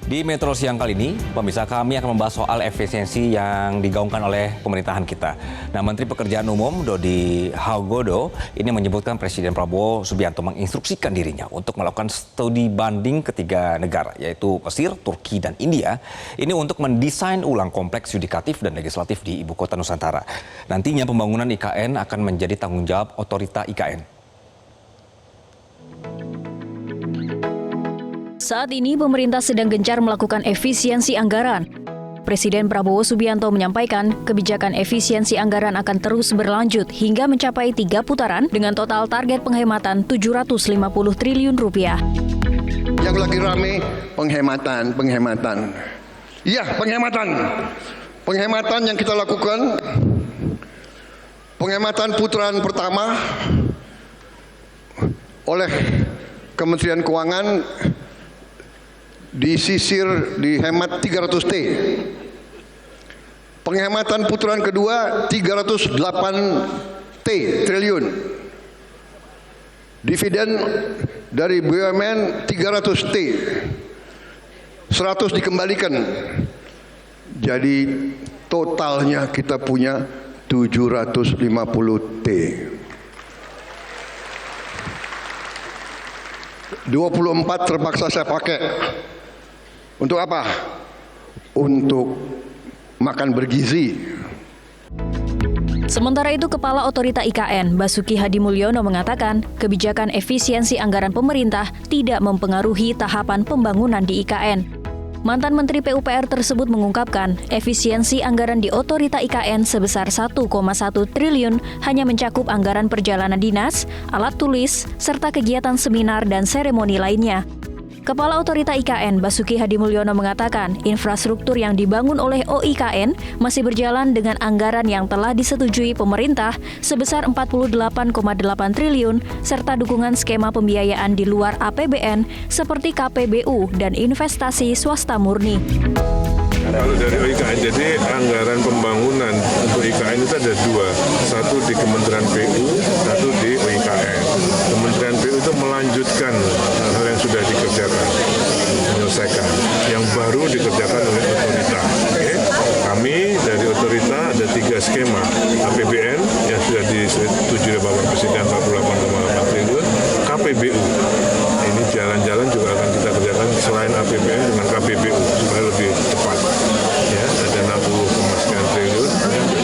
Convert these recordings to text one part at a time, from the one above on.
Di Metro Siang kali ini, pemirsa, kami akan membahas soal efisiensi yang digaungkan oleh pemerintahan kita. Nah, Menteri Pekerjaan Umum Dodi Hanggodo ini menyebutkan Presiden Prabowo Subianto menginstruksikan dirinya untuk melakukan studi banding ketiga negara, yaitu Mesir, Turki, dan India. Ini untuk mendesain ulang kompleks yudikatif dan legislatif di Ibu Kota Nusantara. Nantinya pembangunan IKN akan menjadi tanggung jawab otorita IKN. Saat ini pemerintah sedang gencar melakukan efisiensi anggaran. Presiden Prabowo Subianto menyampaikan kebijakan efisiensi anggaran akan terus berlanjut hingga mencapai 3 putaran dengan total target penghematan 750 triliun rupiah. Yang lagi rame penghematan. Iya, penghematan yang kita lakukan, penghematan putaran pertama oleh Kementerian Keuangan disisir dihemat 300 T. Penghematan putaran kedua 308 triliun. Dividen dari BUMN 300 T. 100 dikembalikan. Jadi totalnya kita punya 750 T. 24 terpaksa saya pakai. Untuk apa? Untuk makan bergizi. Sementara itu, Kepala Otorita IKN, Basuki Hadimulyono mengatakan kebijakan efisiensi anggaran pemerintah tidak mempengaruhi tahapan pembangunan di IKN. Mantan Menteri PUPR tersebut mengungkapkan efisiensi anggaran di Otorita IKN sebesar 1,1 triliun hanya mencakup anggaran perjalanan dinas, alat tulis, serta kegiatan seminar dan seremoni lainnya. Kepala Otorita IKN Basuki Hadimulyono mengatakan infrastruktur yang dibangun oleh OIKN masih berjalan dengan anggaran yang telah disetujui pemerintah sebesar 48,8 triliun serta dukungan skema pembiayaan di luar APBN seperti KPBU dan investasi swasta murni. Kalau dari OIKN, jadi anggaran pembangunan untuk IKN itu ada dua, satu di Kementerian PU, satu di OIKN. Kementerian PU itu melanjutkan hal yang sudah dikerjakan, menyelesaikan. Yang baru dikerjakan oleh otorita. Oke. Kami dari otorita ada 3 skema APBN yang sudah disetujui oleh Bapak Presiden 48,8 triliun, KPBU. Ini jalan-jalan juga akan kita kerjakan selain APBN dengan KPBU supaya lebih cepat. Ya, ada 60,9 triliun.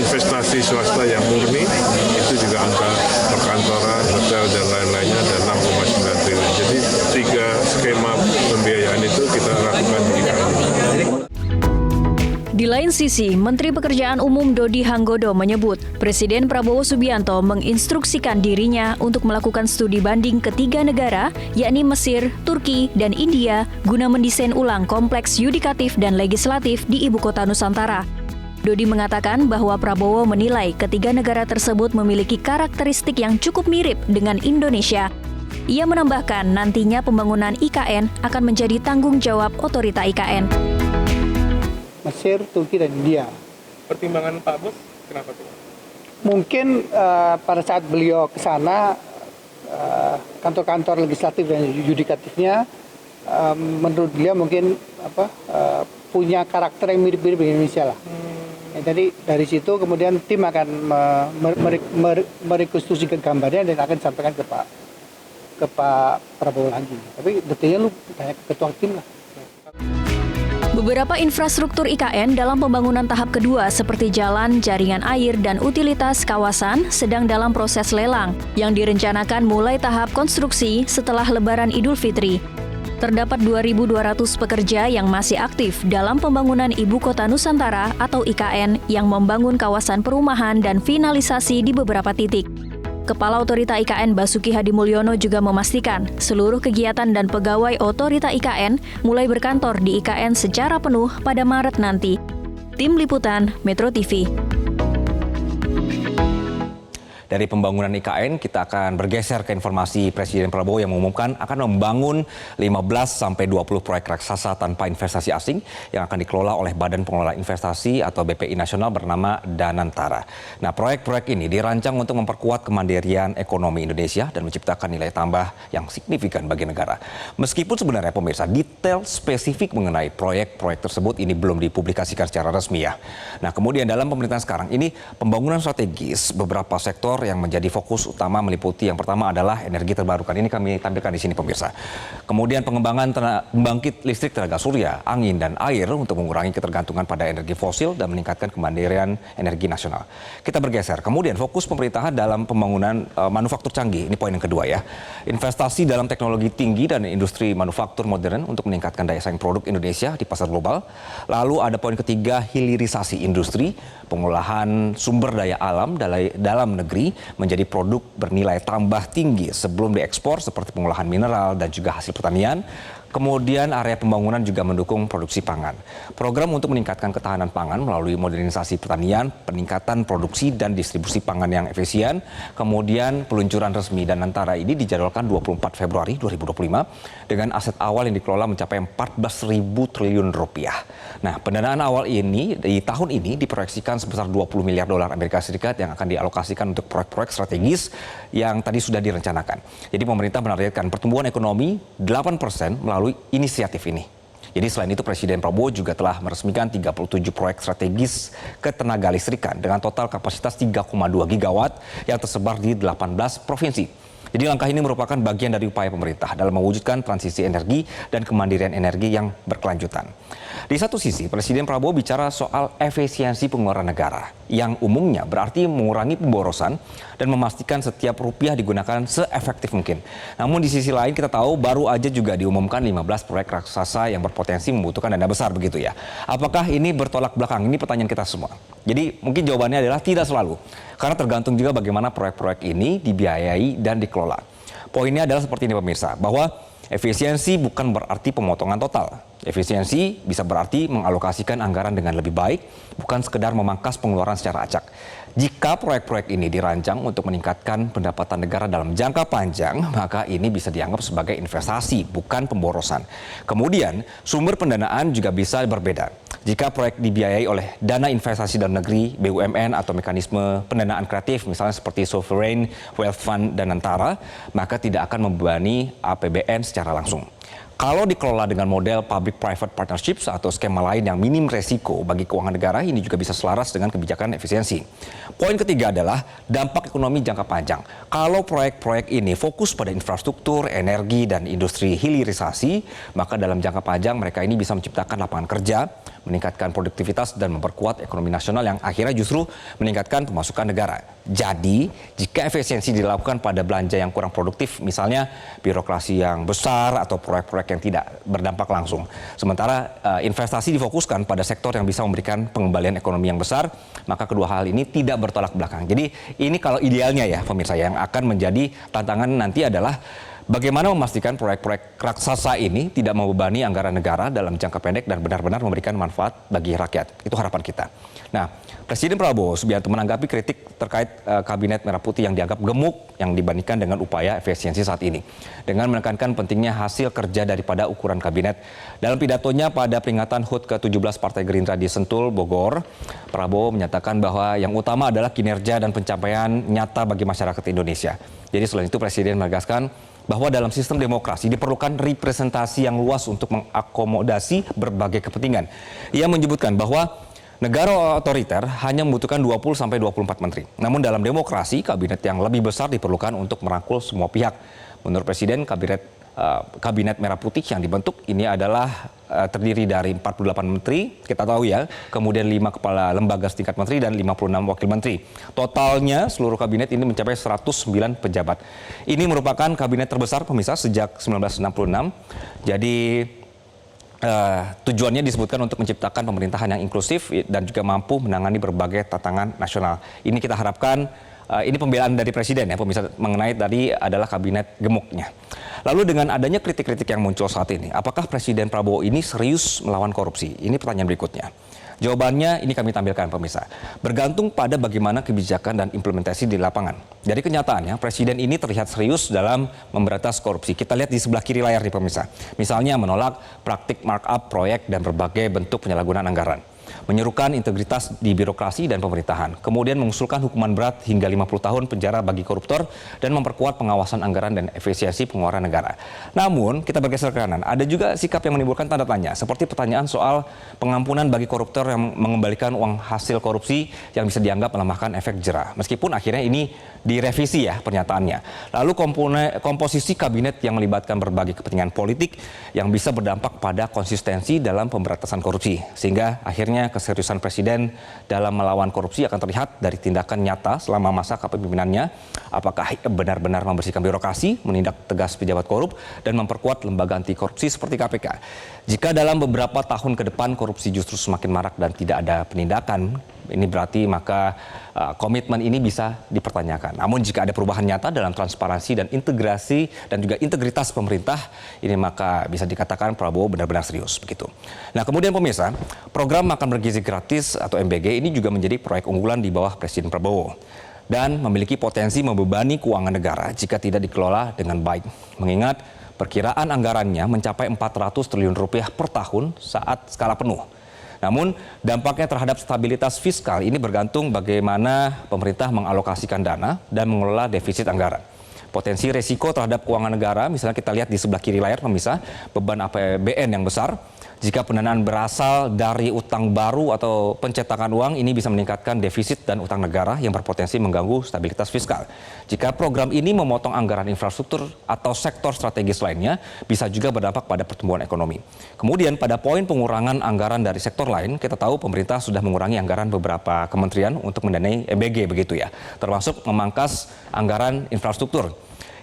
Investasi swasta yang murni itu juga angka perkantoran, hotel dan lain-lainnya ada 6,9 triliun. Jadi 3 skema pembiayaan itu kita lakukan di IKN. Di lain sisi, Menteri Pekerjaan Umum Dodi Hanggodo menyebut Presiden Prabowo Subianto menginstruksikan dirinya untuk melakukan studi banding ketiga negara, yakni Mesir, Turki, dan India, guna mendesain ulang kompleks yudikatif dan legislatif di Ibu Kota Nusantara. Dodi mengatakan bahwa Prabowo menilai ketiga negara tersebut memiliki karakteristik yang cukup mirip dengan Indonesia. Ia menambahkan nantinya pembangunan IKN akan menjadi tanggung jawab otorita IKN. Mesir, Turki, dan India. Pertimbangan Pak Bos, kenapa tuh? Mungkin pada saat beliau ke sana, kantor-kantor legislatif dan yudikatifnya, menurut beliau mungkin punya karakter yang mirip-mirip dengan Indonesia lah. Jadi dari situ kemudian tim akan merekonstruksi gambarnya dan akan disampaikan ke Pak Prabowo lagi. Tapi detailnya lu tanya ke ketua tim lah. Beberapa infrastruktur IKN dalam pembangunan tahap kedua seperti jalan, jaringan air, dan utilitas kawasan sedang dalam proses lelang yang direncanakan mulai tahap konstruksi setelah Lebaran Idul Fitri. Terdapat 2.200 pekerja yang masih aktif dalam pembangunan Ibu Kota Nusantara atau IKN yang membangun kawasan perumahan dan finalisasi di beberapa titik. Kepala Otorita IKN Basuki Hadimulyono juga memastikan seluruh kegiatan dan pegawai Otorita IKN mulai berkantor di IKN secara penuh pada Maret nanti. Tim Liputan Metro TV. Dari pembangunan IKN, kita akan bergeser ke informasi Presiden Prabowo yang mengumumkan akan membangun 15-20 proyek raksasa tanpa investasi asing yang akan dikelola oleh Badan Pengelola Investasi atau BPI Nasional bernama Danantara. Nah, proyek-proyek ini dirancang untuk memperkuat kemandirian ekonomi Indonesia dan menciptakan nilai tambah yang signifikan bagi negara. Meskipun sebenarnya pemirsa, detail spesifik mengenai proyek-proyek tersebut ini belum dipublikasikan secara resmi ya. Nah, kemudian dalam pemerintahan sekarang ini pembangunan strategis beberapa sektor yang menjadi fokus utama meliputi yang pertama adalah energi terbarukan. Ini kami tampilkan di sini pemirsa. Kemudian pengembangan pembangkit listrik tenaga surya, angin dan air untuk mengurangi ketergantungan pada energi fosil dan meningkatkan kemandirian energi nasional. Kita bergeser. Kemudian fokus pemerintahan dalam pembangunan manufaktur canggih. Ini poin yang kedua ya. Investasi dalam teknologi tinggi dan industri manufaktur modern untuk meningkatkan daya saing produk Indonesia di pasar global. Lalu ada poin ketiga, hilirisasi industri, pengolahan sumber daya alam dalam negeri menjadi produk bernilai tambah tinggi sebelum diekspor seperti pengolahan mineral dan juga hasil pertanian. Kemudian area pembangunan juga mendukung produksi pangan. Program untuk meningkatkan ketahanan pangan melalui modernisasi pertanian, peningkatan produksi dan distribusi pangan yang efisien. Kemudian peluncuran resmi Danantara ini dijadwalkan 24 Februari 2025 dengan aset awal yang dikelola mencapai 14.000 triliun rupiah. Nah, pendanaan awal ini di tahun ini diproyeksikan sebesar 20 miliar dolar Amerika Serikat yang akan dialokasikan untuk proyek-proyek strategis yang tadi sudah direncanakan. Jadi pemerintah menargetkan pertumbuhan ekonomi 8% melalui inisiatif ini. Jadi selain itu Presiden Prabowo juga telah meresmikan 37 proyek strategis ketenaga listrikan dengan total kapasitas 3,2 gigawatt yang tersebar di 18 provinsi. Jadi langkah ini merupakan bagian dari upaya pemerintah dalam mewujudkan transisi energi dan kemandirian energi yang berkelanjutan. Di satu sisi, Presiden Prabowo bicara soal efisiensi pengeluaran negara, yang umumnya berarti mengurangi pemborosan dan memastikan setiap rupiah digunakan seefektif mungkin. Namun di sisi lain kita tahu baru aja juga diumumkan 15 proyek raksasa yang berpotensi membutuhkan dana besar begitu ya. Apakah ini bertolak belakang? Ini pertanyaan kita semua. Jadi mungkin jawabannya adalah tidak selalu. Karena tergantung juga bagaimana proyek-proyek ini dibiayai dan dikelola. Poinnya adalah seperti ini pemirsa, bahwa efisiensi bukan berarti pemotongan total. Efisiensi bisa berarti mengalokasikan anggaran dengan lebih baik, bukan sekedar memangkas pengeluaran secara acak. Jika proyek-proyek ini dirancang untuk meningkatkan pendapatan negara dalam jangka panjang, maka ini bisa dianggap sebagai investasi, bukan pemborosan. Kemudian, sumber pendanaan juga bisa berbeda. Jika proyek dibiayai oleh dana investasi dalam negeri, BUMN atau mekanisme pendanaan kreatif, misalnya seperti Sovereign Wealth Fund Danantara, maka tidak akan membebani APBN secara langsung. Kalau dikelola dengan model public-private partnerships atau skema lain yang minim resiko bagi keuangan negara, ini juga bisa selaras dengan kebijakan efisiensi. Poin ketiga adalah dampak ekonomi jangka panjang. Kalau proyek-proyek ini fokus pada infrastruktur, energi, dan industri hilirisasi, maka dalam jangka panjang mereka ini bisa menciptakan lapangan kerja, meningkatkan produktivitas, dan memperkuat ekonomi nasional yang akhirnya justru meningkatkan pemasukan negara. Jadi, jika efisiensi dilakukan pada belanja yang kurang produktif, misalnya birokrasi yang besar atau proyek-proyek yang tidak berdampak langsung. Sementara investasi difokuskan pada sektor yang bisa memberikan pengembalian ekonomi yang besar, maka kedua hal ini tidak bertolak belakang. Jadi ini kalau idealnya ya pemirsa, yang akan menjadi tantangan nanti adalah bagaimana memastikan proyek-proyek raksasa ini tidak membebani anggaran negara dalam jangka pendek dan benar-benar memberikan manfaat bagi rakyat. Itu harapan kita. Nah, Presiden Prabowo Subianto menanggapi kritik terkait Kabinet Merah Putih yang dianggap gemuk yang dibandingkan dengan upaya efisiensi saat ini. Dengan menekankan pentingnya hasil kerja daripada ukuran kabinet. Dalam pidatonya pada peringatan HUT ke-17 Partai Gerindra di Sentul, Bogor, Prabowo menyatakan bahwa yang utama adalah kinerja dan pencapaian nyata bagi masyarakat Indonesia. Jadi selain itu Presiden menegaskan bahwa dalam sistem demokrasi diperlukan representasi yang luas untuk mengakomodasi berbagai kepentingan. Ia menyebutkan bahwa negara otoriter hanya membutuhkan 20-24 menteri. Namun dalam demokrasi, kabinet yang lebih besar diperlukan untuk merangkul semua pihak. Menurut Presiden, Kabinet Merah Putih yang dibentuk ini adalah terdiri dari 48 menteri, kita tahu ya, kemudian 5 kepala lembaga setingkat menteri dan 56 wakil menteri. Totalnya seluruh kabinet ini mencapai 109 pejabat. Ini merupakan kabinet terbesar pemirsa sejak 1966. Jadi tujuannya disebutkan untuk menciptakan pemerintahan yang inklusif dan juga mampu menangani berbagai tantangan nasional. Ini kita harapkan, ini pembelaan dari Presiden ya pemirsa mengenai tadi adalah kabinet gemuknya. Lalu dengan adanya kritik-kritik yang muncul saat ini, apakah Presiden Prabowo ini serius melawan korupsi? Ini pertanyaan berikutnya. Jawabannya ini kami tampilkan pemirsa. Bergantung pada bagaimana kebijakan dan implementasi di lapangan. Dari kenyataannya, Presiden ini terlihat serius dalam memberantas korupsi. Kita lihat di sebelah kiri layar nih pemirsa. Misalnya menolak praktik markup proyek dan berbagai bentuk penyalahgunaan anggaran. Menyerukan integritas di birokrasi dan pemerintahan, kemudian mengusulkan hukuman berat hingga 50 tahun penjara bagi koruptor dan memperkuat pengawasan anggaran dan efisiensi pengeluaran negara. Namun, kita bergeser ke kanan, ada juga sikap yang menimbulkan tanda tanya, seperti pertanyaan soal pengampunan bagi koruptor yang mengembalikan uang hasil korupsi yang bisa dianggap melemahkan efek jera. Meskipun akhirnya ini direvisi ya pernyataannya. Lalu komposisi kabinet yang melibatkan berbagai kepentingan politik yang bisa berdampak pada konsistensi dalam pemberantasan korupsi, sehingga akhirnya keseriusan Presiden dalam melawan korupsi akan terlihat dari tindakan nyata selama masa kepemimpinannya. Apakah benar-benar membersihkan birokrasi, menindak tegas pejabat korup, dan memperkuat lembaga anti korupsi seperti KPK. Jika dalam beberapa tahun ke depan korupsi justru semakin marak dan tidak ada penindakan, ini berarti maka komitmen ini bisa dipertanyakan. Namun jika ada perubahan nyata dalam transparansi dan integrasi dan juga integritas pemerintah, ini maka bisa dikatakan Prabowo benar-benar serius begitu. Nah, kemudian pemirsa, program makan bergizi gratis atau MBG ini juga menjadi proyek unggulan di bawah Presiden Prabowo dan memiliki potensi membebani keuangan negara jika tidak dikelola dengan baik. Mengingat perkiraan anggarannya mencapai 400 triliun rupiah per tahun saat skala penuh. Namun dampaknya terhadap stabilitas fiskal ini bergantung bagaimana pemerintah mengalokasikan dana dan mengelola defisit anggaran. Potensi resiko terhadap keuangan negara, misalnya kita lihat di sebelah kiri layar pemirsa, beban APBN yang besar. Jika pendanaan berasal dari utang baru atau pencetakan uang, ini bisa meningkatkan defisit dan utang negara yang berpotensi mengganggu stabilitas fiskal. Jika program ini memotong anggaran infrastruktur atau sektor strategis lainnya, bisa juga berdampak pada pertumbuhan ekonomi. Kemudian pada poin pengurangan anggaran dari sektor lain, kita tahu pemerintah sudah mengurangi anggaran beberapa kementerian untuk mendanai MBG begitu ya, termasuk memangkas anggaran infrastruktur.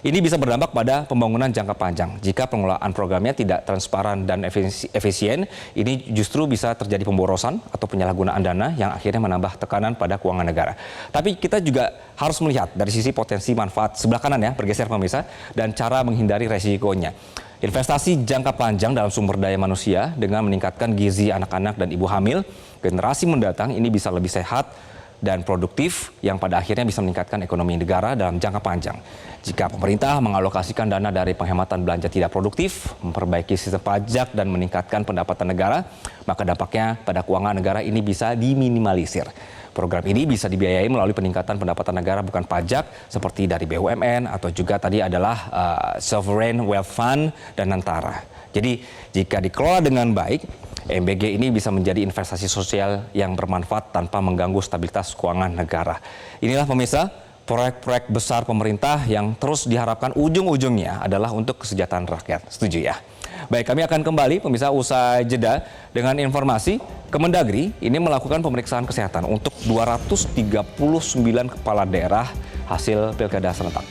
Ini bisa berdampak pada pembangunan jangka panjang. Jika pengelolaan programnya tidak transparan dan efisien, ini justru bisa terjadi pemborosan atau penyalahgunaan dana yang akhirnya menambah tekanan pada keuangan negara. Tapi kita juga harus melihat dari sisi potensi manfaat sebelah kanan ya, bergeser pemirsa, dan cara menghindari resikonya. Investasi jangka panjang dalam sumber daya manusia dengan meningkatkan gizi anak-anak dan ibu hamil, generasi mendatang ini bisa lebih sehat dan produktif yang pada akhirnya bisa meningkatkan ekonomi negara dalam jangka panjang. Jika pemerintah mengalokasikan dana dari penghematan belanja tidak produktif, memperbaiki sistem pajak dan meningkatkan pendapatan negara, maka dampaknya pada keuangan negara ini bisa diminimalisir. Program ini bisa dibiayai melalui peningkatan pendapatan negara bukan pajak seperti dari BUMN atau juga tadi adalah Sovereign Wealth Fund dan Nantara. Jadi jika dikelola dengan baik, MBG ini bisa menjadi investasi sosial yang bermanfaat tanpa mengganggu stabilitas keuangan negara. Inilah pemirsa, proyek-proyek besar pemerintah yang terus diharapkan ujung-ujungnya adalah untuk kesejahteraan rakyat. Setuju ya? Baik, kami akan kembali pemirsa usai jeda dengan informasi Kemendagri ini melakukan pemeriksaan kesehatan untuk 239 kepala daerah hasil pilkada serentak.